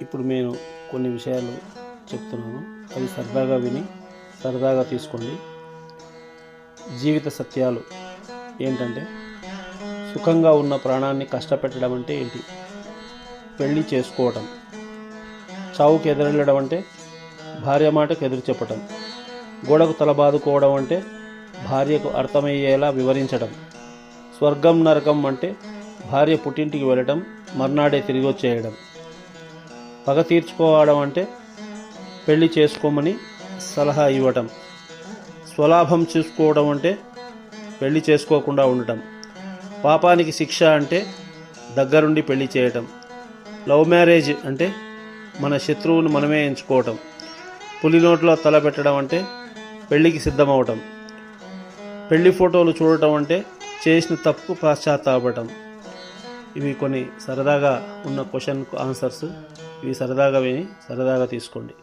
ఇప్పుడు నేను కొన్ని విషయాలు చెప్తున్నాను, అవి సరదాగా విని సరదాగా తీసుకోండి. జీవిత సత్యాలు ఏంటంటే, సుఖంగా ఉన్న ప్రాణాన్ని కష్టపెట్టడం అంటే ఏంటి? పెళ్ళి చేసుకోవటం. చావుకి ఎదురెళ్ళడం అంటే భార్య మాటకు ఎదురు చెప్పటం. గోడకు తల బాదుకోవడం అంటే భార్యకు అర్థమయ్యేలా వివరించడం. స్వర్గం నరకం అంటే భార్య పుట్టింటికి వెళ్ళటం, మర్నాడే తిరిగి వచ్చేయడం. పగ తీర్చుకోవడం అంటే పెళ్లి చేసుకోమని సలహా ఇవ్వటం. స్వలాభం చూసుకోవడం అంటే పెళ్లి చేసుకోకుండా ఉండటం. పాపానికి శిక్ష అంటే దగ్గరుండి పెళ్లి చేయటం. లవ్ మ్యారేజ్ అంటే మన శత్రువును మనమే ఎంచుకోవటం. పులి నోట్లో తల పెట్టడం అంటే పెళ్లికి సిద్ధమవటం. పెళ్లి ఫోటోలు చూడటం అంటే చేసిన తప్పు పశ్చాత్తాపడటం. ఇవి కొన్ని సరదాగా ఉన్న క్వశ్చన్ ఆన్సర్స్. ఇవి సరదాగా విని సరదాగా తీసుకోండి.